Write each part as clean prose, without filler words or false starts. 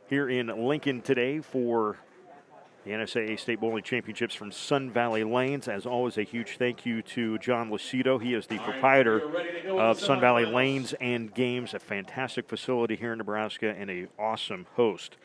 here in Lincoln today for the NSAA State Bowling Championships from Sun Valley Lanes. As always, a huge thank you to John Lucido. He is the proprietor of Sun Valley Lanes and Games, a fantastic facility here in Nebraska and an awesome host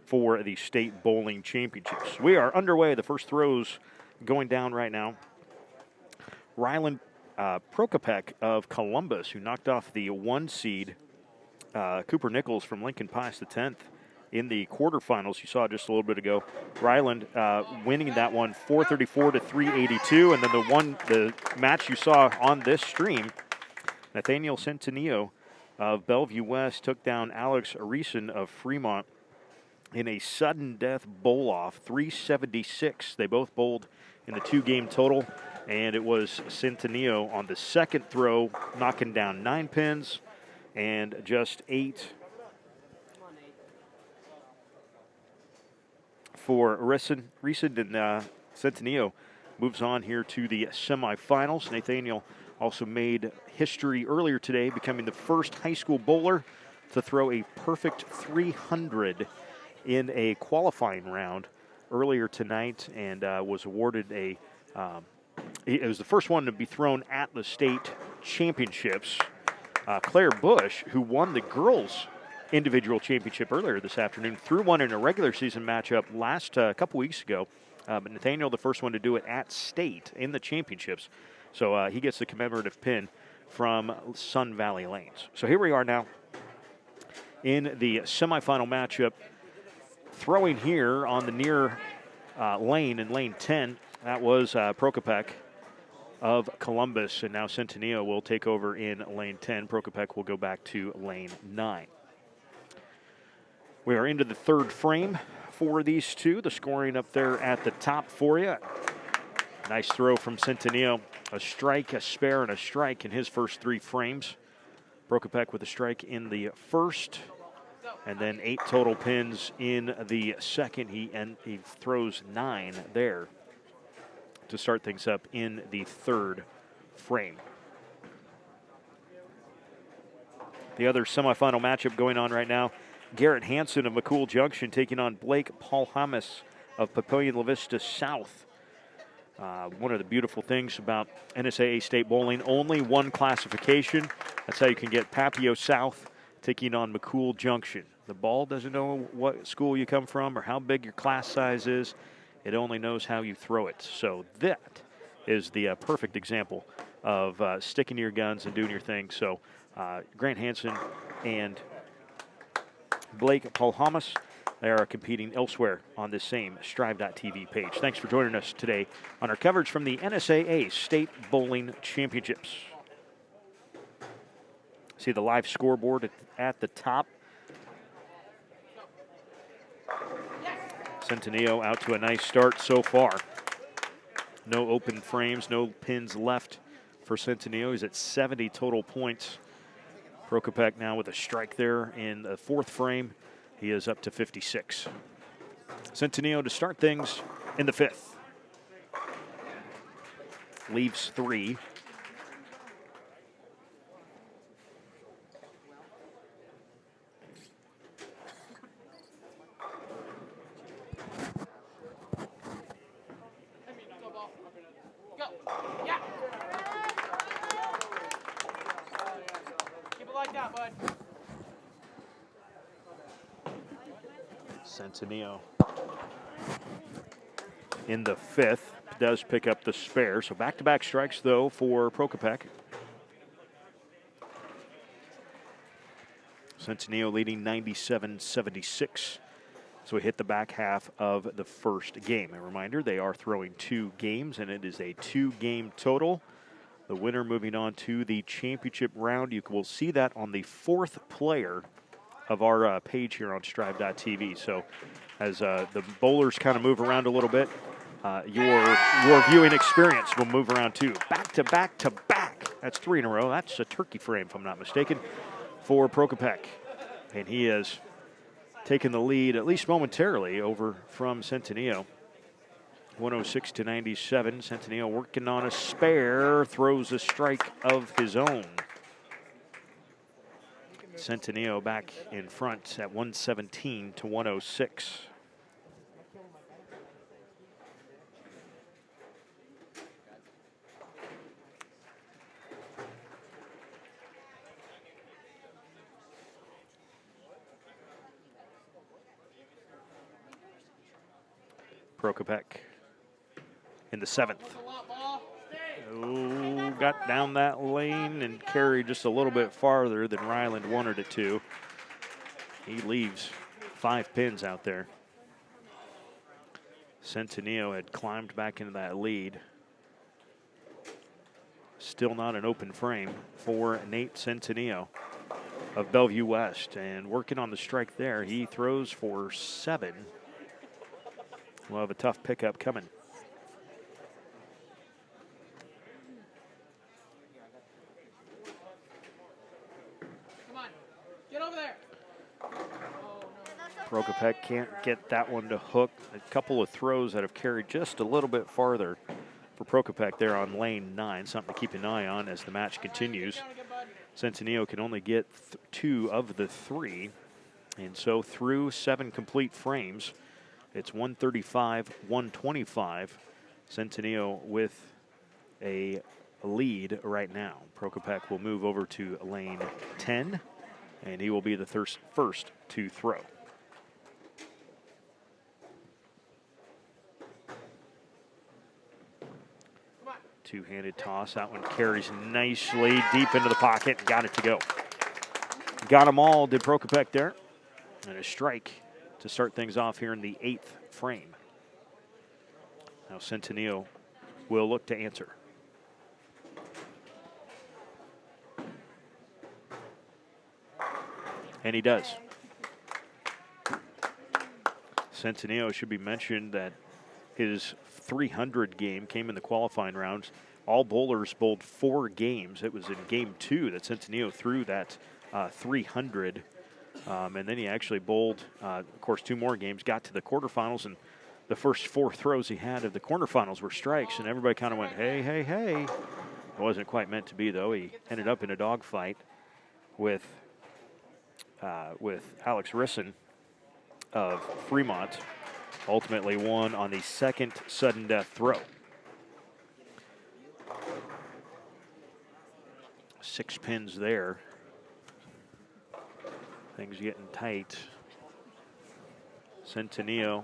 for the State Bowling Championships. We are underway. The first throws going down right now. Ryland Prokopec of Columbus, who knocked off the 1 seed, Cooper Nichols from Lincoln Pius X in the quarterfinals. You saw just a little bit ago. Ryland winning that one 434 to 382, and then the match you saw on this stream, Nathaniel Cententio of Bellevue West took down Alex Arison of Fremont in a sudden death bowl-off, 376. They both bowled in the 2-game total, and it was Cententio on the second throw, knocking down 9 pins and just 8 for Arison. And Cententio moves on here to the semifinals. Nathaniel also made history earlier today, becoming the first high school bowler to throw a perfect 300 in a qualifying round earlier tonight, and was awarded it was the first one to be thrown at the state championships. Claire Bush, who won the girls' individual championship earlier this afternoon, threw one in a regular season matchup a couple weeks ago. But Nathaniel, the first one to do it at state in the championships. So he gets the commemorative pin from Sun Valley Lanes. So here we are now in the semifinal matchup. Throwing here on the near lane in lane 10, that was Prokopec of Columbus, and now Cententio will take over in lane 10. Prokopec will go back to lane 9. We are into the third frame for these two. The scoring up there at the top for you. Nice throw from Cententio. A strike, a spare, and a strike in his first 3 frames. Prokopec with a strike in the first, and then 8 total pins in the second. He throws 9 there to start things up in the third frame. The other semifinal matchup going on right now, Garrett Hansen of McCool Junction taking on Blake Paul-Hamas of Papillion La Vista South. One of the beautiful things about NSAA State Bowling, only one classification. That's how you can get Papio South taking on McCool Junction. The ball doesn't know what school you come from or how big your class size is. It only knows how you throw it. So that is the perfect example of sticking to your guns and doing your thing. So Grant Hansen and Blake Paul-Hamas, they are competing elsewhere on this same Strive.tv page. Thanks for joining us today on our coverage from the NSAA State Bowling Championships. See the live scoreboard at the top. Cententio out to a nice start so far. No open frames, no pins left for Cententio. He's at 70 total points. Prokopec now with a strike there in the 4th frame. He is up to 56. Cententio to start things in the 5th. Leaves 3. Cententio in the 5th does pick up the spare. So back-to-back strikes, though, for Prokopec. Cententio leading 97-76. So we hit the back half of the first game. A reminder, they are throwing 2 games, and it is a 2-game total. The winner moving on to the championship round. You will see that on the 4th player of our page here on Strive.tv. So as the bowlers kind of move around a little bit, your viewing experience will move around too. Back to back to back. That's 3 in a row. That's a turkey frame, if I'm not mistaken, for Prokopec. And he has taken the lead, at least momentarily, over from Cententio. 106 to 97. Cententio working on a spare, throws a strike of his own. Cententio back in front at 117 to 106. Prokopec in the 7th. Oh, got down that lane and carried just a little bit farther than Ryland wanted it to. He leaves 5 pins out there. Cententio had climbed back into that lead. Still not an open frame for Nate Cententio of Bellevue West. And working on the strike there, he throws for 7. We'll have a tough pickup coming. Come on, get over there. Prokopec can't get that one to hook. A couple of throws that have carried just a little bit farther for Prokopec there on lane 9. Something to keep an eye on as the match continues. Cententio can only get 2 of the 3. And so through 7 complete frames, it's 135-125. Cententio with a lead right now. Prokopec will move over to lane 10, and he will be the first to throw. Two-handed toss. That one carries nicely deep into the pocket. Got it to go. Got them all, did Prokopec there. And a strike to start things off here in the 8th frame. Now Cententio will look to answer. And he does. Cententio should be mentioned that his 300 game came in the qualifying rounds. All bowlers bowled 4 games. It was in game 2 that Cententio threw that 300. And then he actually bowled, of course, 2 more games, got to the quarterfinals, and the first 4 throws he had of the quarterfinals were strikes, and everybody kind of went, hey, hey, hey. It wasn't quite meant to be, though. He ended up in a dogfight with Alex Risson of Fremont. Ultimately won on the 2nd sudden death throw. 6 pins there. Things getting tight. Cententio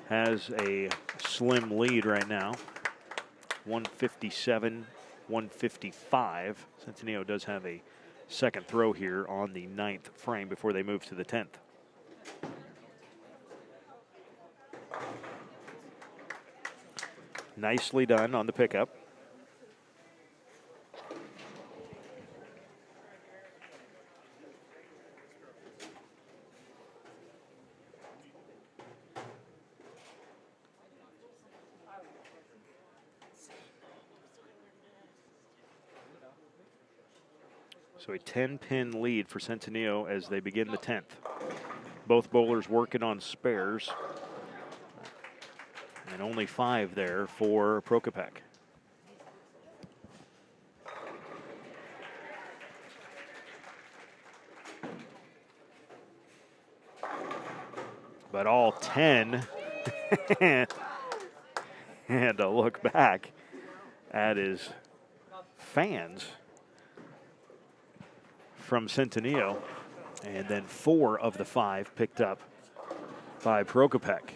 has a slim lead right now. 157, 155. Cententio does have a second throw here on the 9th frame before they move to the 10th. Nicely done on the pickup. So a 10-pin lead for Cententio as they begin the 10th. Both bowlers working on spares. And only 5 there for Prokopec. But all 10. And a look back at his fans from Cententio. And then 4 of the 5 picked up by Prokopec.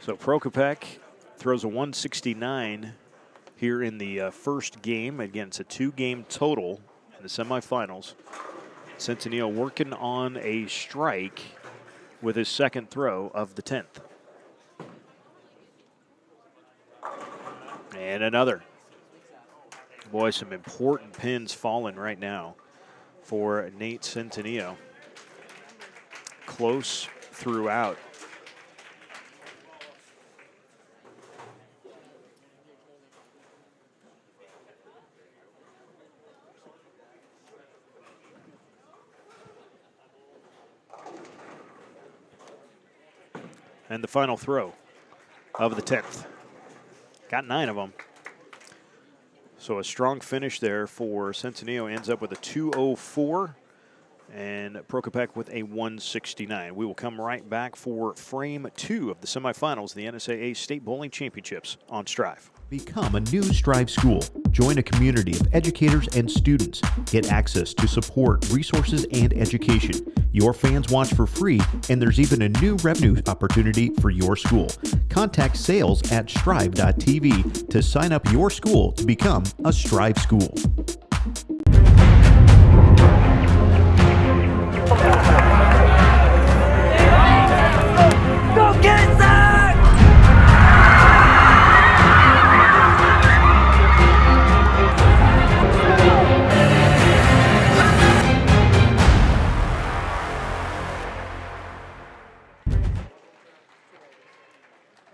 So Prokopec throws a 169 here in the first game. Again, it's a 2-game total in the semifinals. Cententio working on a strike with his second throw of the 10th. And another. Boy, some important pins falling right now for Nate Cententio. Close throughout. And the final throw of the 10th. Got 9 of them. So a strong finish there for Cententio. Ends up with a 204. And Prokopec with a 169. We will come right back for frame 2 of the semifinals of the NSAA State Bowling Championships on Strive. Become a new Strive school. Join a community of educators and students. Get access to support, resources, and education. Your fans watch for free, and there's even a new revenue opportunity for your school. Contact sales at strive.tv to sign up your school to become a Strive school. Go get it, Zach!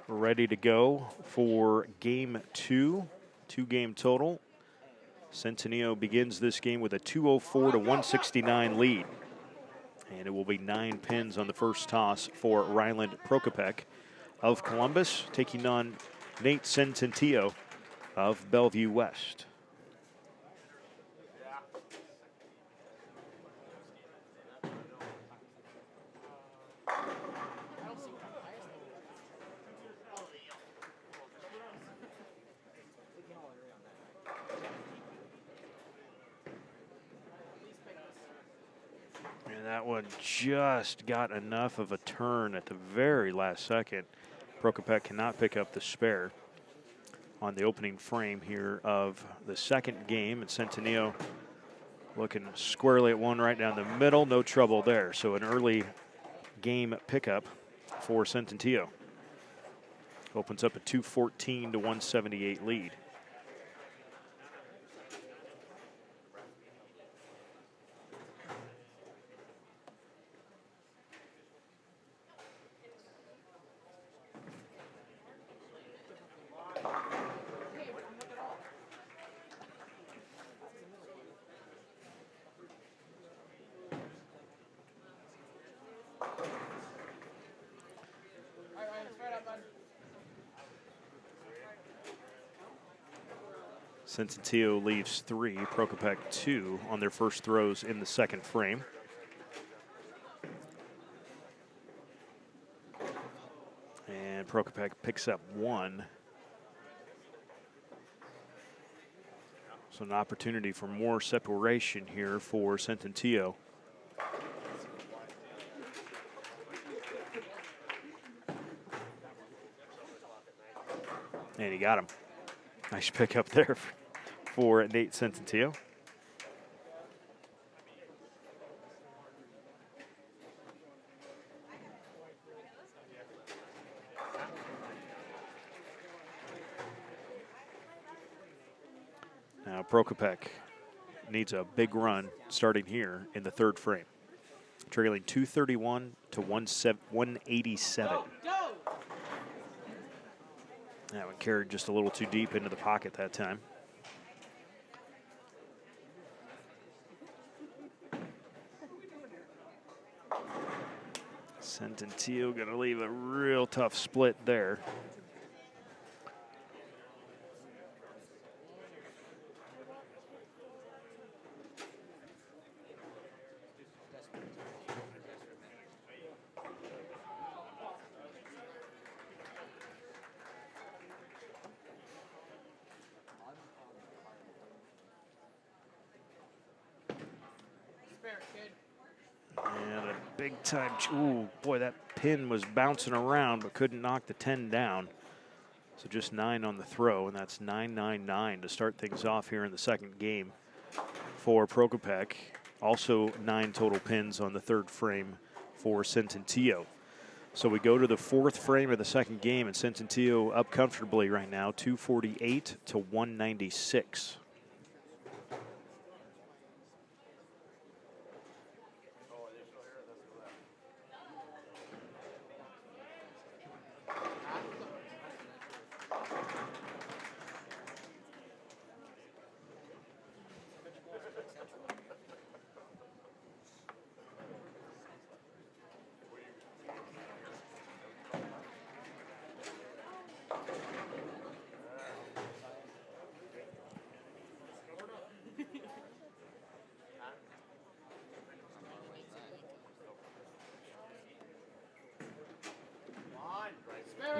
We're ready to go for game 2, 2-game total. Cententio begins this game with a 204 to 169 lead. And it will be 9 pins on the first toss for Ryland Prokopec of Columbus, taking on Nate Cententio of Bellevue West. And that one just got enough of a turn at the very last second. Prokopec cannot pick up the spare on the opening frame here of the second game. And Cententio looking squarely at one right down the middle. No trouble there. So an early game pickup for Cententio. Opens up a 214 to 178 lead. Cententio leaves 3, Prokopec 2 on their first throws in the second frame. And Prokopec picks up 1. So an opportunity for more separation here for Cententio. And he got him. Nice pickup there for Nate Cententio. Now Prokopec needs a big run starting here in the third frame. Trailing 231 to 187. That one carried just a little too deep into the pocket that time. Cententio going to leave a real tough split there. And a big time, ooh, boy, that pin was bouncing around but couldn't knock the 10 down. So just 9 on the throw, and that's 9-9-9 to start things off here in the second game for Prokopec. Also 9 total pins on the third frame for Cententio. So we go to the fourth frame of the second game, and Cententio up comfortably right now, 248 to 196.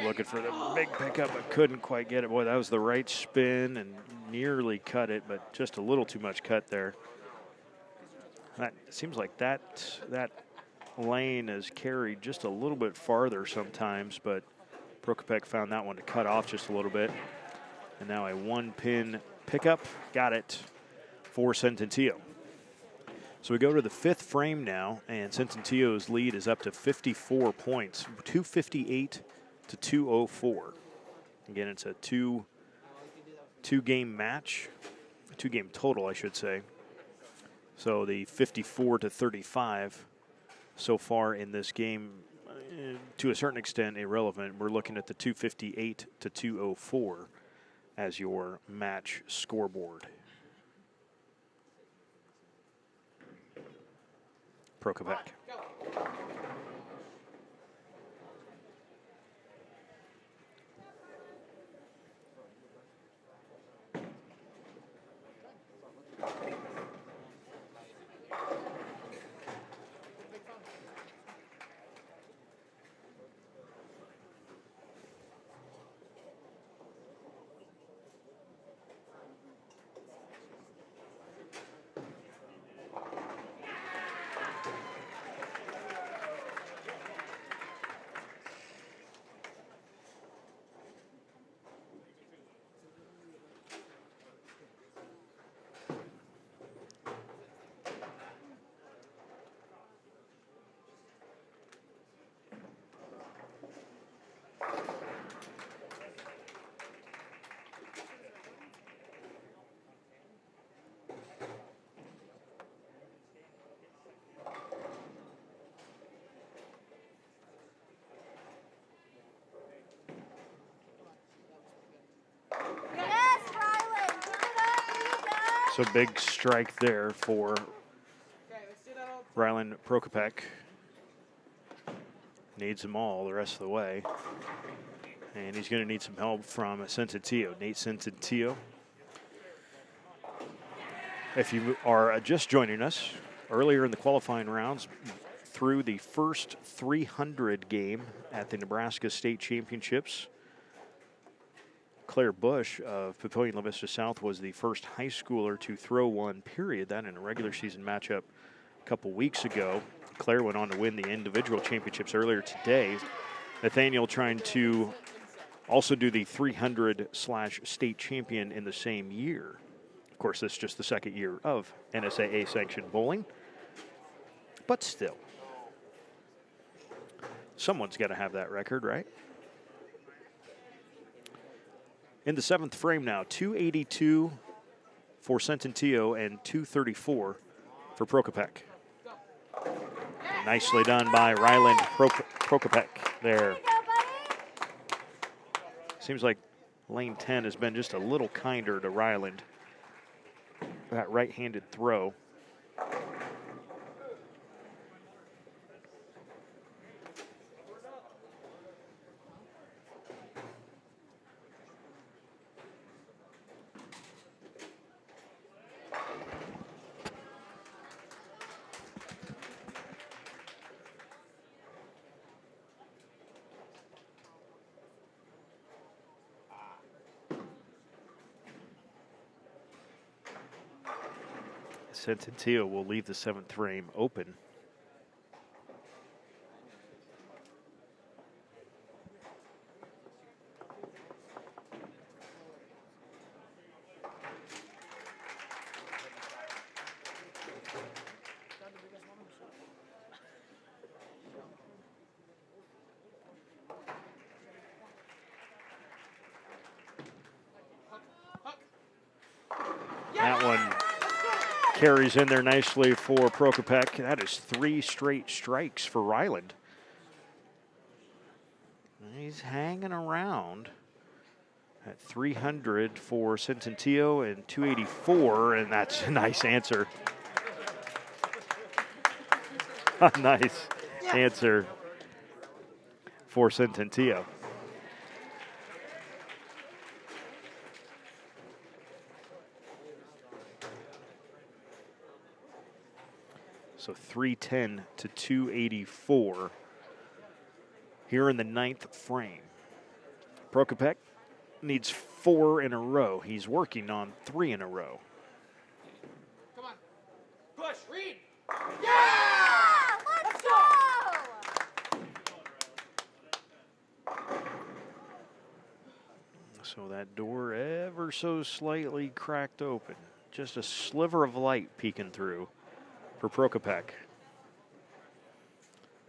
Looking for the big pickup, but couldn't quite get it. Boy, that was the right spin and nearly cut it, but just a little too much cut there. That seems like that lane is carried just a little bit farther sometimes, but Prokopec found that one to cut off just a little bit. And now a 1-pin pickup. Got it for Cententio. So we go to the 5th frame now, and Cententio's lead is up to 54 points, 258 to 204. Again, it's a two-game match, a 2-game total, I should say. So the 54 to 35 so far in this game, to a certain extent, irrelevant. We're looking at the 258 to 204 as your match scoreboard. Prokopec. So big strike there for Ryland Prokopec. Needs them all the rest of the way. And he's going to need some help from Cententio, Nate Cententio. If you are just joining us, earlier in the qualifying rounds, through the first 300 game at the Nebraska State Championships, Claire Bush of Papillion La Vista South was the first high schooler to throw one, period. That in a regular season matchup a couple weeks ago. Claire went on to win the individual championships earlier today. Nathaniel trying to also do the 300/state champion in the same year. Of course, this is just the second year of NSAA sanctioned bowling. But still, someone's got to have that record, right? In the 7th frame now, 282 for Cententio and 234 for Prokopec. Nicely done by Ryland Prokopec there. Seems like lane 10 has been just a little kinder to Ryland. That right-handed throw. Cententio will leave the 7th frame open. That one carries in there nicely for Prokopec. That is 3 straight strikes for Ryland. He's hanging around at 300 for Cententio and 284, and that's a nice answer. A nice answer for Cententio. So 310 to 284 here in the 9th frame. Prokopec needs 4 in a row. He's working on 3 in a row. Come on. Push. Read. Yeah! Let's go! So that door ever so slightly cracked open. Just a sliver of light peeking through for Prokopec.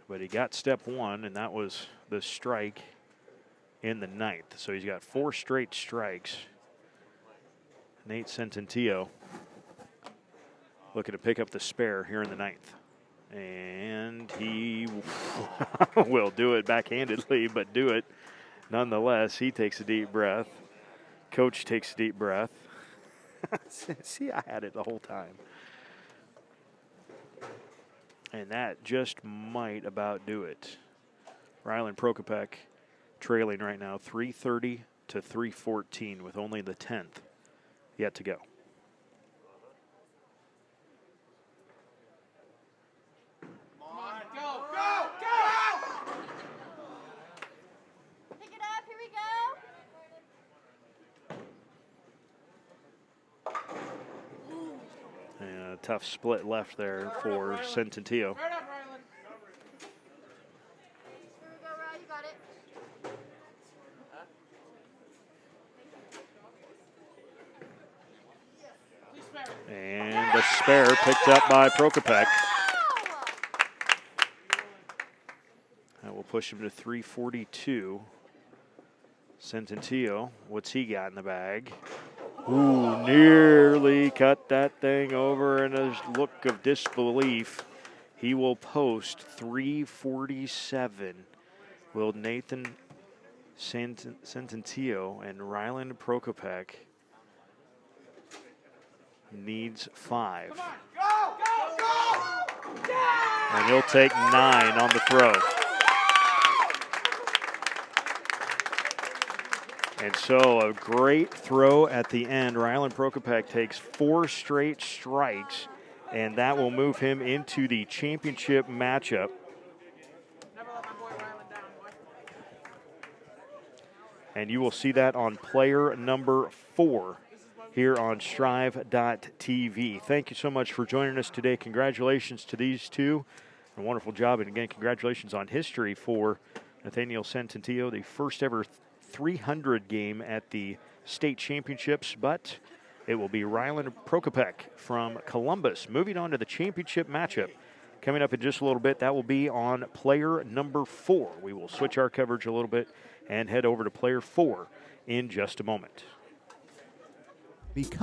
But he got step 1, and that was the strike in the 9th. So he's got 4 straight strikes. Nate Cententio looking to pick up the spare here in the 9th. And he will do it backhandedly, but do it nonetheless. He takes a deep breath. Coach takes a deep breath. See, I had it the whole time. And that just might about do it. Ryland Prokopec trailing right now 330 to 314 with only the 10th yet to go. Come on. Go. Go. Go. Pick it up. Here we go. And a tough split left there for Cententio. Right up, Ryland. Here we go, Ry. You got it. Please spare. And the spare picked up by Prokopec. That will push him to 342. Cententio, what's he got in the bag? Ooh, nearly cut that thing over in a look of disbelief. He will post 347. Will Nathan Cententio and Ryland Prokopec needs 5. Come on. Go. Go. Go. Yeah! And he'll take 9 on the throw. And so a great throw at the end. Ryland Prokopec takes 4 straight strikes, and that will move him into the championship matchup. Never let my boy Ryland down, boy. And you will see that on player number 4 here on Strive.tv. Thank you so much for joining us today. Congratulations to these two. A wonderful job. And again, congratulations on history for Nathaniel Cententio, the first ever 300 game at the state championships. But it will be Ryland Prokopec from Columbus moving on to the championship matchup. Coming up in just a little bit, that will be on player number 4. We will switch our coverage a little bit and head over to player 4 in just a moment. Become